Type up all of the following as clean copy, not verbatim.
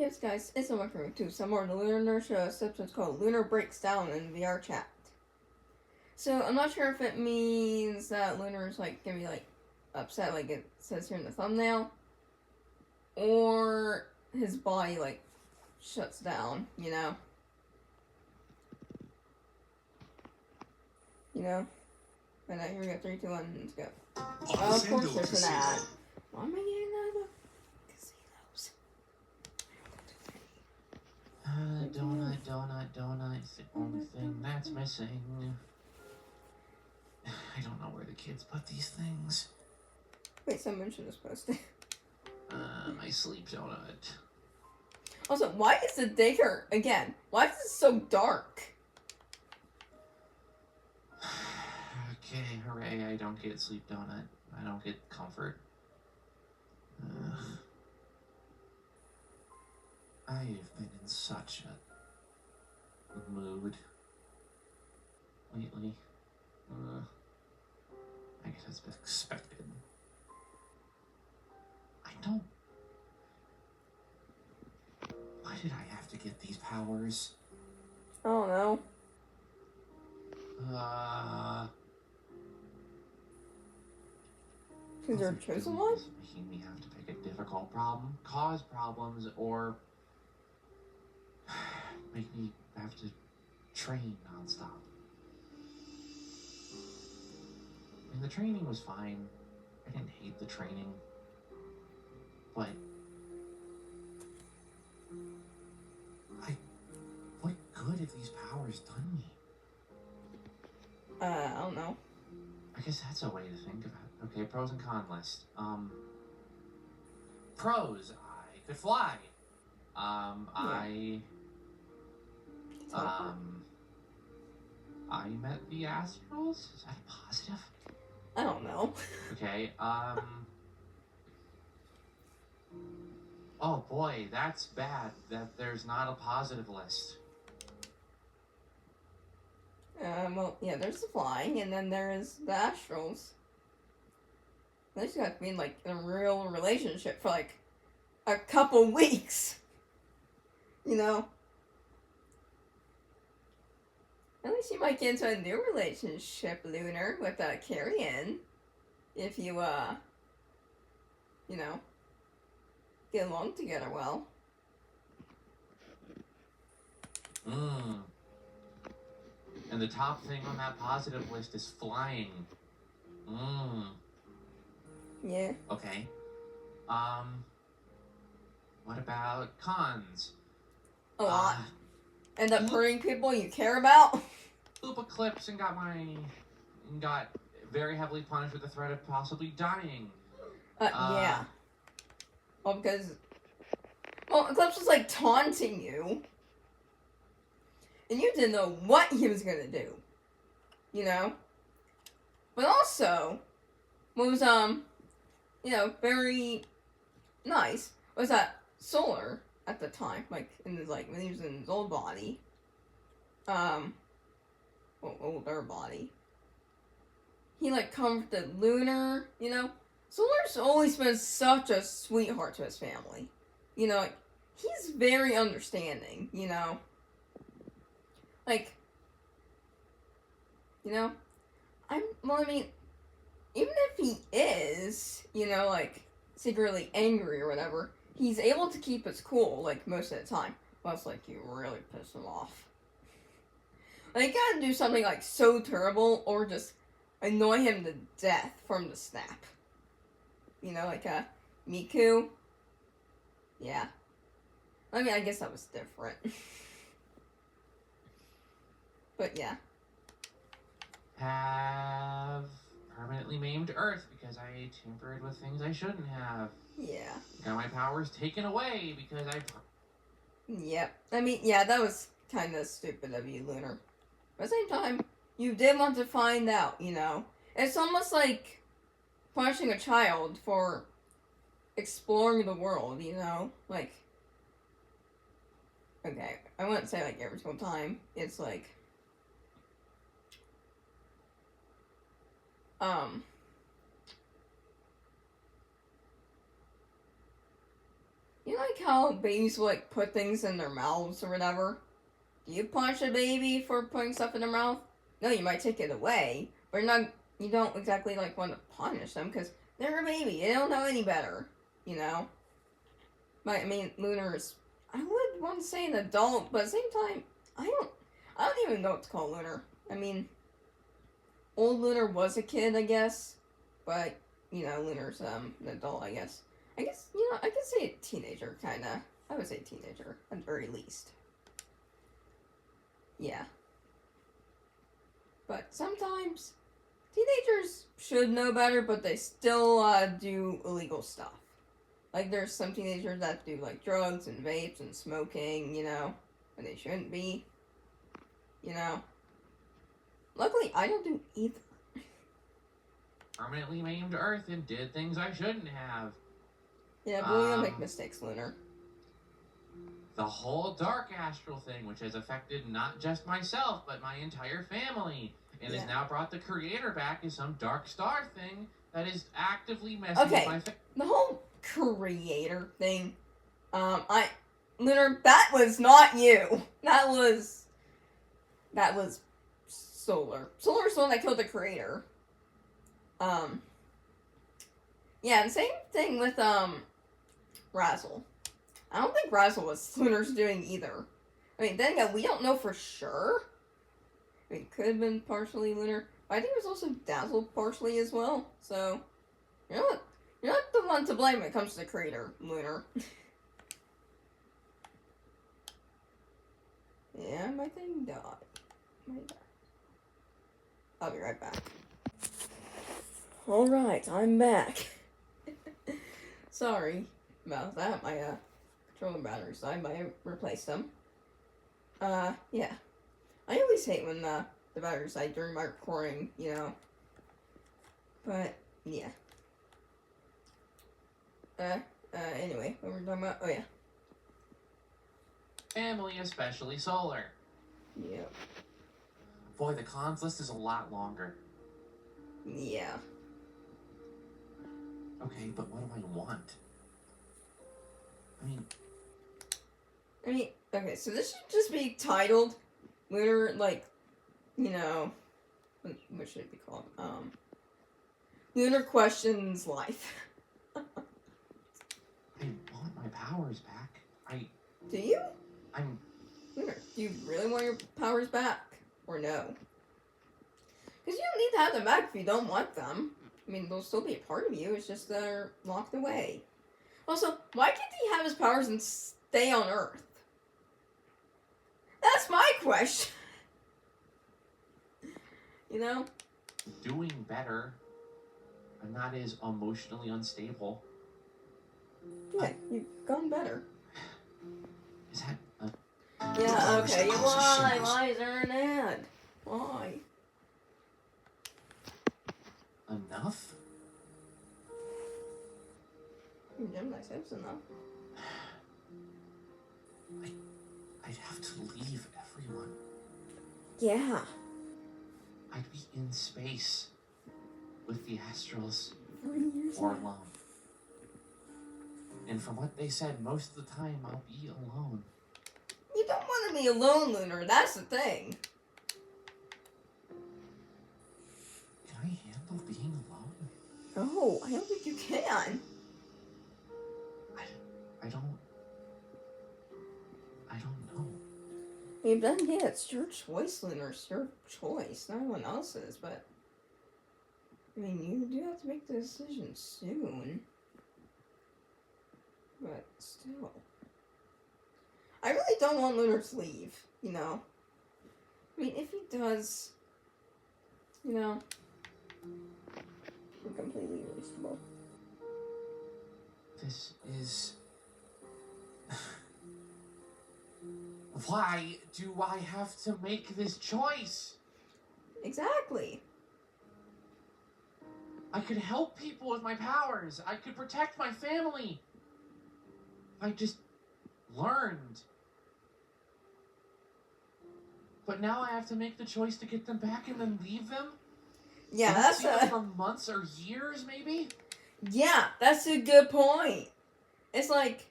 Yes, guys, it's Lunar to some more of the Lunar and Earth Show. This episode's called Lunar Breaks Down in VR Chat. So, I'm not sure if it means that Lunar's, gonna be, upset, like it says here in the thumbnail, or his body, shuts down, you know? But here we go, 3, 2, 1, let's go. Oh, of course there's an ad. Why am I getting out of the casinos? Donut. It's the only thing that's missing. I don't know where the kids put these things. Wait, someone should have posted. My sleep donut. Also, why is the daycare, again, why is it so dark? Okay, hooray, I don't get sleep donut. I don't get comfort. I have been in such a mood lately. I guess it's expected. Why did I have to get these powers? I don't know. Because you're chosen one? Making me have to pick a difficult problem, cause problems, or make me have to train nonstop. And the training was fine. I didn't hate the training. But what good have these powers done me? I don't know. I guess that's a way to think of it. Okay, pros and con list. Pros, I could fly. I met the Astrals? Is that a positive? I don't know. Okay, oh boy, that's bad that there's not a positive list. Well, yeah, there's the flying, and then there's the Astrals. They just got to be in, a real relationship for, a couple weeks. You know? At least you might get into a new relationship, Lunar, with, Carrie-Ann. If you, get along together well. And the top thing on that positive list is flying. Yeah. Okay. What about cons? A lot. End up hurting people you care about. Loop eclipse and got very heavily punished with the threat of possibly dying. Yeah. Well, because... Well, Eclipse was, taunting you. And you didn't know what he was gonna do. You know? But also, what was, very nice was that Solar, at the time, in his, when he was in his old body, older body, he, comforted Lunar, Solar's always been such a sweetheart to his family. He's very understanding, even if he is, secretly angry or whatever, he's able to keep his cool, most of the time. Unless, you really piss him off. You gotta do something, so terrible, or just annoy him to death for him to snap. Miku. Yeah. I guess that was different. But, yeah. Have permanently maimed Earth because I tampered with things I shouldn't have. Yeah. Got my powers taken away because I... Yep. Yeah, that was kind of stupid of you, Lunar. But at the same time, you did want to find out, It's almost like punishing a child for exploring the world, Okay, I wouldn't say, every single time. It's, like how babies will, like, put things in their mouths or whatever? Do you punish a baby for putting stuff in their mouth? No, you might take it away, but you don't exactly, like, want to punish them, because they're a baby. They don't know any better, you know? But, I mean, Lunar's, I would want to say an adult, but at the same time, I don't even know what to call Lunar. I mean, old Lunar was a kid, I guess, but, you know, Lunar's, an adult, I guess. I guess, you know, I could say a teenager, kinda. I would say teenager, at the very least. Yeah. But sometimes, teenagers should know better, but they still, do illegal stuff. Like, there's some teenagers that do, like, drugs and vapes and smoking, you know, when they shouldn't be, you know. Luckily, I don't do either. Permanently maimed Earth and did things I shouldn't have. Yeah, but we don't make mistakes, Lunar. The whole dark astral thing, which has affected not just myself, but my entire family, and has now brought the creator back as some dark star thing that is actively messing with my the whole creator thing, Lunar, that was not you. That was Solar. Solar's the one that killed the creator. Yeah, and same thing with, Razzle. I don't think Razzle was Lunar's doing either. I mean, then again, we don't know for sure. I mean, it could have been partially Lunar, but I think it was also Dazzle partially as well. So, you're not the one to blame when it comes to the creator, Lunar. Yeah, my thing died. I'll be right back. Alright, I'm back. Sorry about that. My controller batteries died, but I replaced them. Yeah. I always hate when the batteries die during my recording, you know. But, yeah. Anyway, what were we talking about? Oh, yeah. family, especially Solar. Yep. Boy, the cons list is a lot longer. Yeah. Okay, but what do I want? I mean, okay, so this should just be titled Lunar, like, you know, what should it be called? Lunar Questions Life. I want my powers back. Do you? I'm... Lunar, do you really want your powers back? Or no? Because you don't need to have them back if you don't want them. I mean, they'll still be a part of you, it's just they're locked away. Also, why can't he have his powers and stay on Earth? That's my question. You know? doing better. I'm not as emotionally unstable. Yeah, you've gone better. Is that a... Yeah, okay. Why is there an ad? Why? Enough? Gemini says enough. I'd have to leave everyone. Yeah. I'd be in space with the Astrals 3 years or now. alone. And from what they said, most of the time I'll be alone. You don't want to be alone, Lunar. That's the thing. Can I handle being alone? Oh, I don't think you can. I don't know. I mean, then yeah, it's your choice, Lunar. It's your choice, not anyone else's. But I mean, you do have to make the decision soon. But still, I really don't want Lunar to leave. You know. I mean, if he does, you know, we're completely reasonable. This is... Why do I have to make this choice? Exactly. I could help people with my powers. I could protect my family. I just learned. But now I have to make the choice to get them back and then leave them? Yeah, Don't that's see them for months or years, maybe? Yeah, that's a good point. It's like,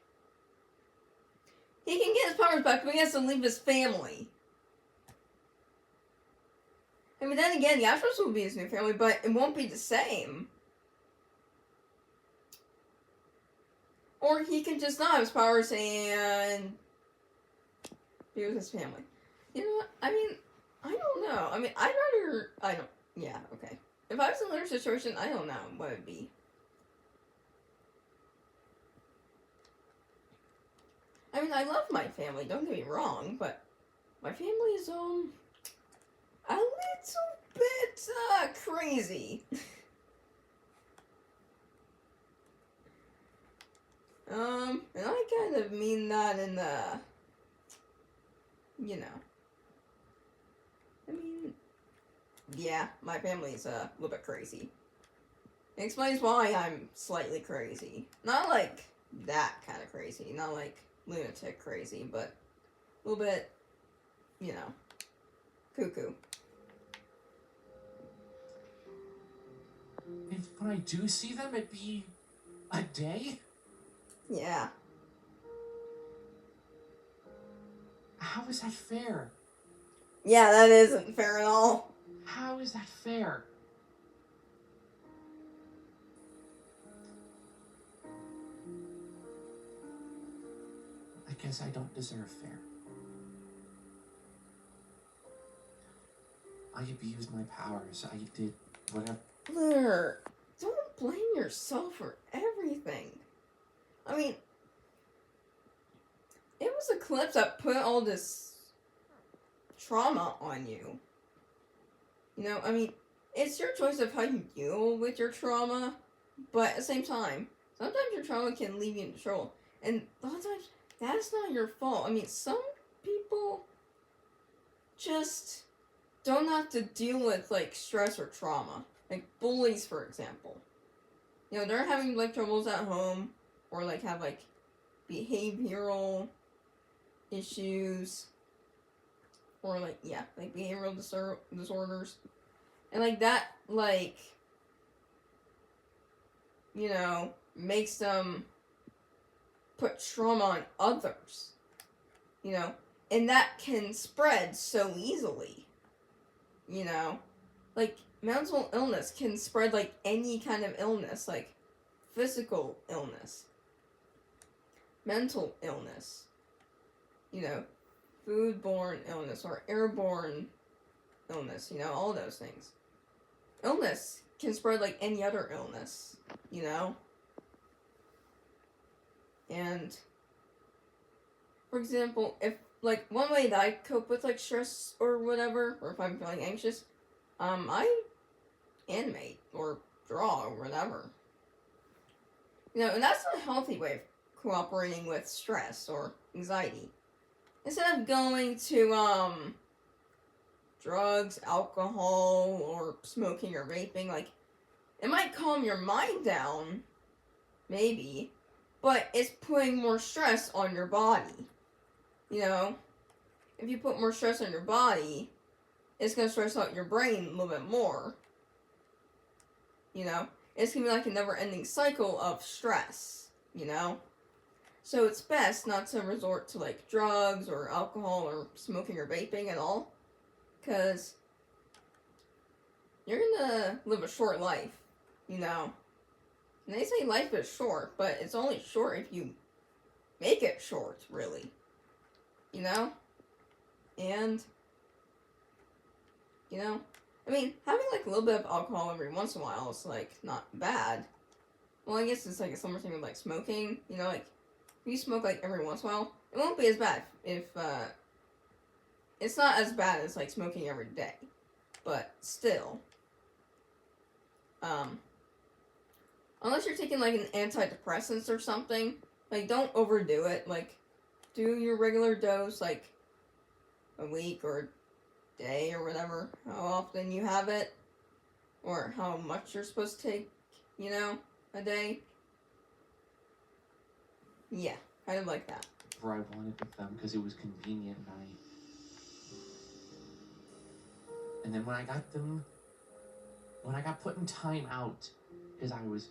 He can get his powers back, but he has to leave his family. I mean, then again, the Astros will be his new family, but it won't be the same. Or he can just not have his powers and be with his family. You know what? I mean, I don't know. I mean, I'd rather... Yeah, okay. If I was in their situation, I don't know what it'd be. I mean, I love my family, don't get me wrong, but my family is, a little bit, crazy. And I kind of mean that in the, you know. I mean, yeah, my family's a little bit crazy. It explains why I'm slightly crazy. Not like that kind of crazy, not like lunatic crazy, but a little bit, you know, cuckoo. If when I do see them, it'd be a day? Yeah. How is that fair? Yeah, that isn't fair at all. How is that fair? I guess I don't deserve fair. I abused my powers. I did whatever. Lunar, don't blame yourself for everything. I mean, it was Eclipse that put all this trauma on you. You know, I mean, it's your choice of how you deal with your trauma, but at the same time, sometimes your trauma can leave you in control. And a lot of times, that's not your fault. I mean, some people just don't have to deal with, like, stress or trauma. Like, bullies, for example. You know, they're having, like, troubles at home, or, like, have, like, behavioral issues, or, like, yeah, like, behavioral disorders. And, like, that, like, you know, makes them put trauma on others. You know, and that can spread so easily. You know, like, mental illness can spread like any kind of illness, like physical illness, mental illness, you know, foodborne illness or airborne illness, you know, all those things. Illness can spread like any other illness, you know. And, for example, if, like, one way that I cope with, like, stress or whatever, or if I'm feeling anxious, I animate or draw or whatever. You know, and that's a healthy way of cooperating with stress or anxiety. Instead of going to, drugs, alcohol, or smoking or vaping, like, it might calm your mind down, maybe, but it's putting more stress on your body. You know, if you put more stress on your body, it's going to stress out your brain a little bit more. You know, it's going to be like a never-ending cycle of stress, you know? So it's best not to resort to, like, drugs or alcohol or smoking or vaping at all, because you're going to live a short life, you know? And they say life is short, but it's only short if you make it short, really. You know? And, you know, I mean, having, like, a little bit of alcohol every once in a while is, like, not bad. Well, I guess it's, like, a similar thing with, like, smoking. You know, like, if you smoke, like, every once in a while, it won't be as bad if, it's not as bad as, like, smoking every day. But, still, unless you're taking, like, an antidepressants or something, like, don't overdo it. Like, do your regular dose, like, a week or a day or whatever, how often you have it, or how much you're supposed to take, you know, a day. Yeah, kind of like that. Where I wanted with them because it was convenient, and then when I got put in time out because I was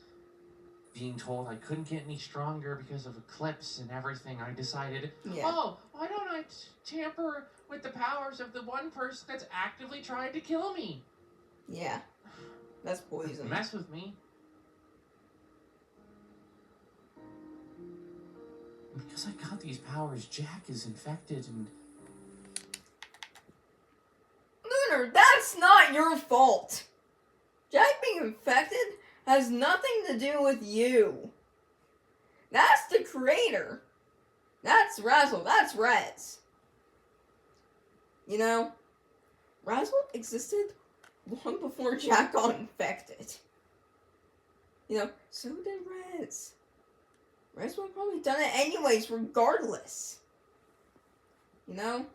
being told I couldn't get any stronger because of eclipse and everything, I decided, Yeah. oh, why don't I tamper with the powers of the one person that's actively trying to kill me? Yeah. That's poison. Mess with me. Because I got these powers, Jack is infected and... Lunar, that's not your fault. Jack being infected has nothing to do with you. That's the creator. That's Razzle. That's Rez. You know, Razzle existed long before Jack got infected. You know, so did Rez. Rez would have probably done it anyways, regardless. You know?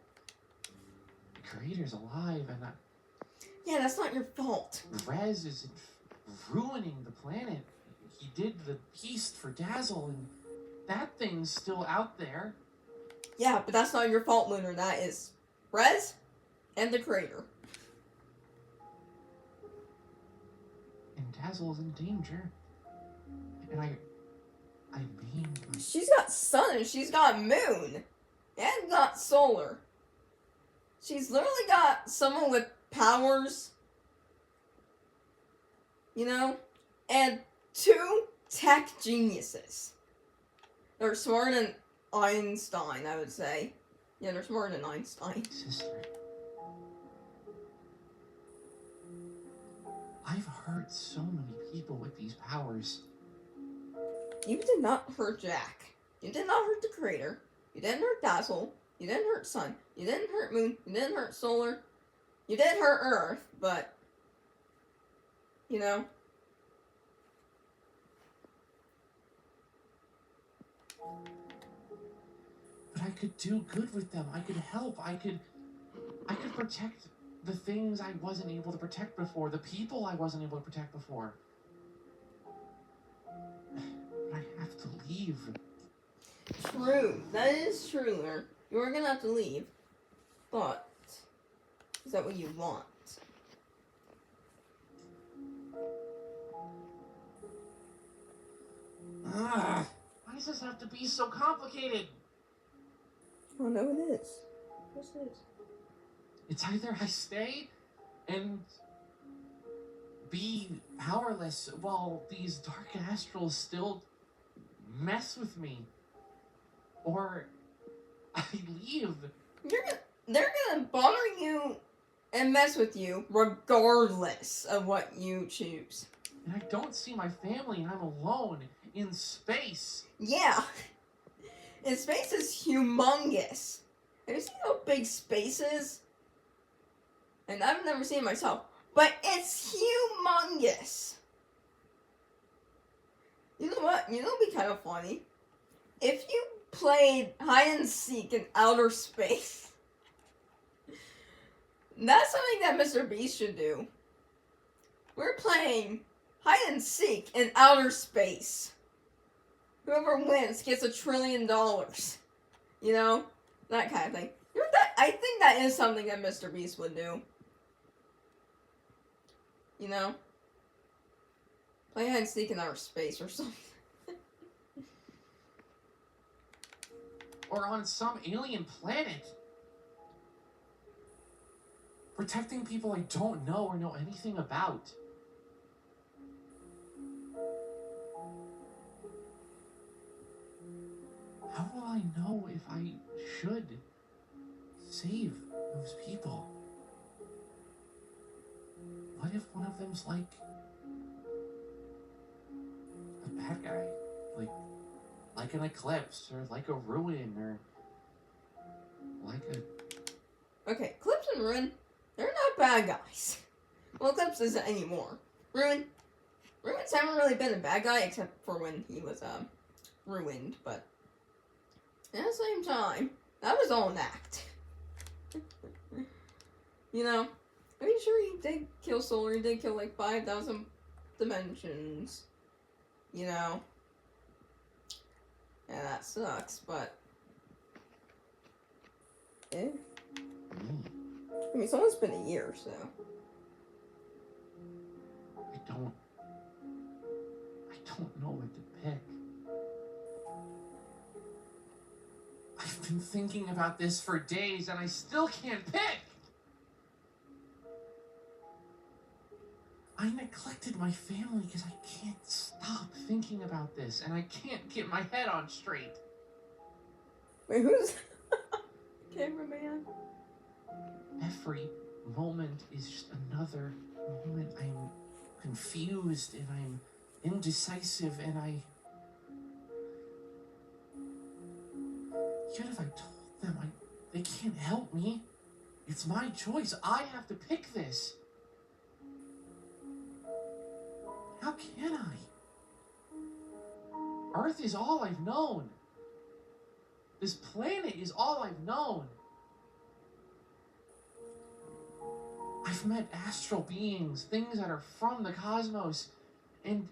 The creator's alive and Yeah, that's not your fault. Rez is ruining the planet. He did the beast for Dazzle and that thing's still out there. Yeah, but that's not your fault, Lunar. That is Rez and the creator. And Dazzle's in danger. And I mean... She's got sun and she's got moon. And got solar. She's literally got someone with powers. You know? And 2 tech geniuses. They're smarter than Einstein, I would say. Yeah, they're smarter than Einstein. Sister. I've hurt so many people with these powers. You did not hurt Jack. You did not hurt the creator. You didn't hurt Dazzle. You didn't hurt Sun. You didn't hurt Moon. You didn't hurt Solar. You did hurt Earth, but... You know? But I could do good with them. I could help. I could protect the things I wasn't able to protect before. The people I wasn't able to protect before. But I have to leave. True. That is true, Lunar. You are gonna have to leave. But... Is that what you want? Ugh. Why does this have to be so complicated? Oh, no, it is. Yes, it is. It's either I stay and be powerless while these dark astrals still mess with me, or I leave. They're gonna bother you and mess with you regardless of what you choose. And I don't see my family and I'm alone in space. Yeah. And space is humongous. Have you seen how big space is? And I've never seen it myself. But it's humongous. You know what? You know what would be kind of funny? If you played hide and seek in outer space. That's something that Mr. Beast should do. We're playing hide and seek in outer space. Whoever wins gets $1 trillion. You know? That kind of thing. You know, I think that is something that Mr. Beast would do. You know? Play hide and seek in outer space or something. Or on some alien planet. Protecting people I don't know or know anything about. How will I know if I should save those people? What if one of them's like a bad guy? Like an eclipse, or like a ruin, or like a... Okay, Eclipse and Ruin, they're not bad guys. Well, Eclipse isn't anymore. Ruins haven't really been a bad guy, except for when he was, ruined, but at the same time, that was all an act. You know, I mean, sure, he did kill Solar, he did kill, like, 5,000 dimensions, you know, and that sucks, but, I mean, it's almost been a year, so. I don't know what to been thinking about this for days and I still can't pick. I neglected my family because I can't stop thinking about this and I can't get my head on straight. Wait, who's cameraman? Every moment is just another moment. I'm confused and I'm indecisive and Yet if I told them, they can't help me. It's my choice. I have to pick this. How can I? Earth is all I've known. This planet is all I've known. I've met astral beings, things that are from the cosmos, and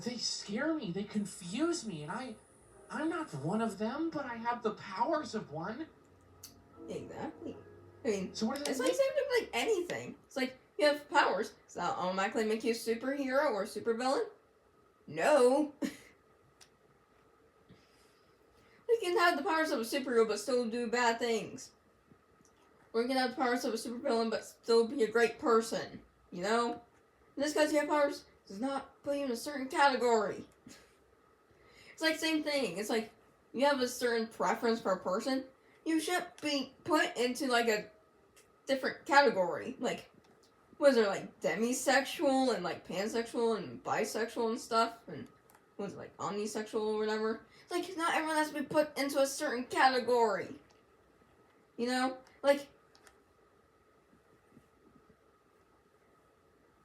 they scare me, they confuse me, and I'm not one of them, but I have the powers of one. Exactly. I mean, so what does it's it like make? same thing with like anything. It's like you have powers. Does that automatically make you a superhero or a supervillain? No. You can have the powers of a superhero but still do bad things. Or you can have the powers of a supervillain but still be a great person. You know? Just because you have powers does not put you in a certain category. It's like same thing. It's like you have a certain preference for a person. You should be put into like a different category. Like, what is there, like demisexual and like pansexual and bisexual and stuff? And what is it, like omnisexual or whatever? It's like not everyone has to be put into a certain category. You know? Like,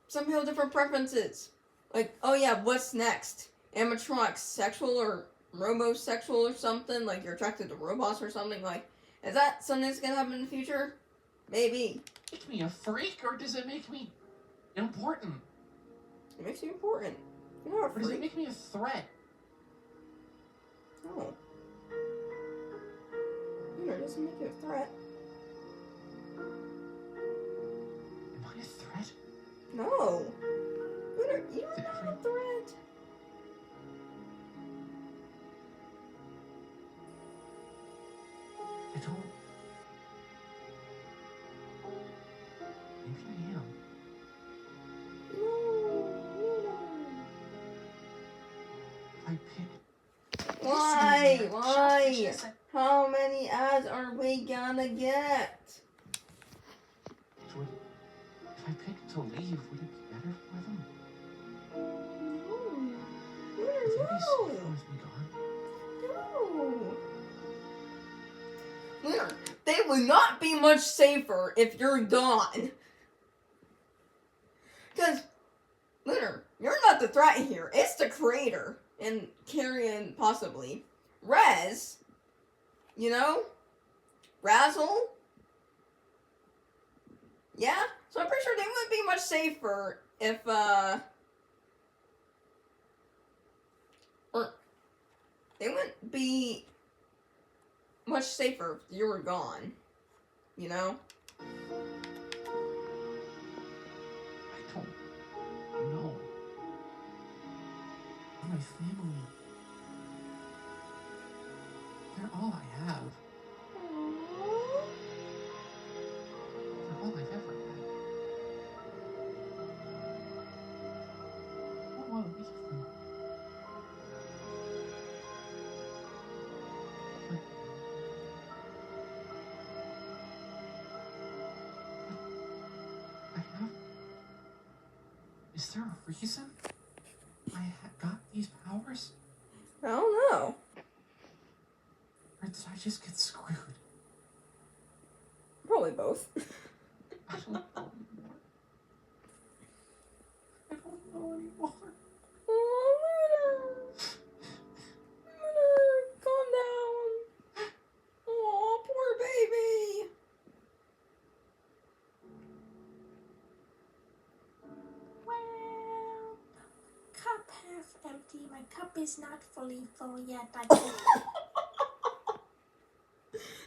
some people have different preferences. Like, oh yeah, what's next? Animatronics, sexual or robosexual or something? Like, you're attracted to robots or something? Like, is that something that's gonna happen in the future? Maybe. Make me a freak, or does it make me important? It makes you important. You're not a Or does it freak. make me a threat? No. Lunar doesn't make you a threat. Am I a threat? No. Lunar, you're not a threat. I don't. Maybe I am. No, Lunar. If I pick. Why? Why? How many ads are we gonna get? If I pick to leave, would it be better for them? No. Would they be Lunar, safer with me gone? no. Lunar, they would not be much safer if you're gone. Because, Lunar, you're not the threat here. It's the creator. And Carrion, possibly. Rez, you know? Razzle. Yeah? So I'm pretty sure they wouldn't be much safer if, or they wouldn't be much safer if you were gone. You know? I don't know. My family. They're all I have. They're all I've ever had. I don't want to leave them. But I have. Is there a reason I got these powers? I don't know. Or did I just get screwed? Probably both. I don't know anymore. I don't know anymore. Oh, Lunar. Lunar, calm down. Oh, poor baby. Well, cup half empty. My cup is not fully full yet. I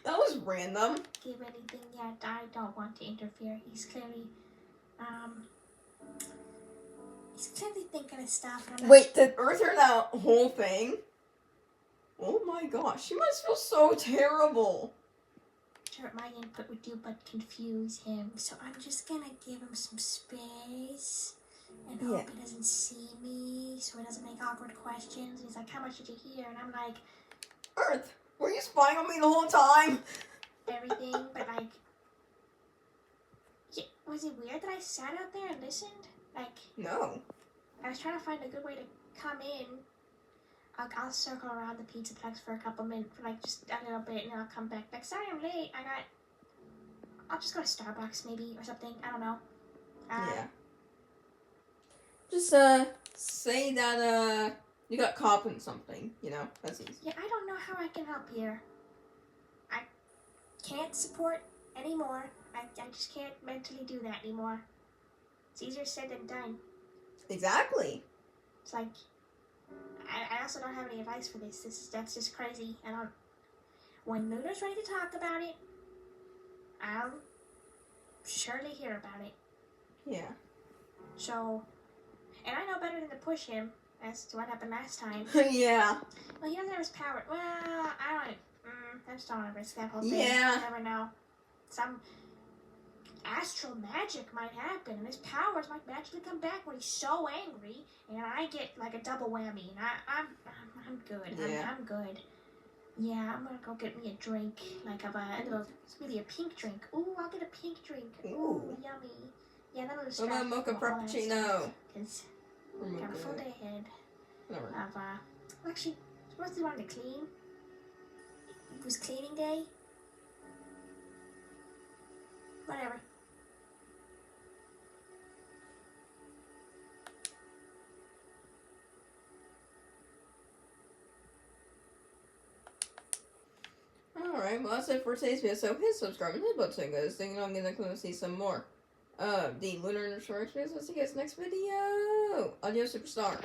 That was random. can't give anything yet. I don't want to interfere. He's clearly thinking of stuff. And I'm not Wait, did Earth hear that whole thing? Oh my gosh, she must feel so terrible. Sure, my input would do but confuse him, so I'm just gonna give him some space and hope he doesn't see me, so he doesn't make awkward questions. He's like, how much did you hear? And I'm like, Earth, were you spying on me the whole time? everything, but like, yeah, was it weird that I sat out there and listened? Like, No. I was trying to find a good way to come in. I'll circle around the pizza trucks for a couple minutes, for like just a little bit, and then I'll come back. Like, sorry I'm late. I'll just go to Starbucks maybe or something. I don't know. Yeah. Just say that you got caught in something. You know, that's easy. Yeah, I don't know how I can help here. I can't support anymore. I just can't mentally do that anymore. It's easier said than done. Exactly. It's like, I also don't have any advice for this. That's just crazy. When Lunar's ready to talk about it, I'll surely hear about it. Yeah. So, and I know better than to push him as to what happened last time. Yeah. Well, he doesn't have his power. Well, I just don't want to risk that whole thing. Yeah. You never know. Some astral magic might happen, and his powers might magically come back when he's so angry, and I get like a double whammy, and I'm good. Yeah. I'm good. Yeah, I'm gonna go get me a drink, like it's really a pink drink. Ooh, I'll get a pink drink. Ooh, yummy. Yeah, that'll What distract about mocha me from all that frappuccino? stuff, 'cause Or I got a mocha- full day ahead Whatever. of actually, supposed to want to clean. It was cleaning day. Whatever. Alright, well that's it for today's video. So hit subscribe and hit the button, guys. Thinking I'm gonna see some more the Lunar and Earth Show. So see you guys next video. Adios, superstars.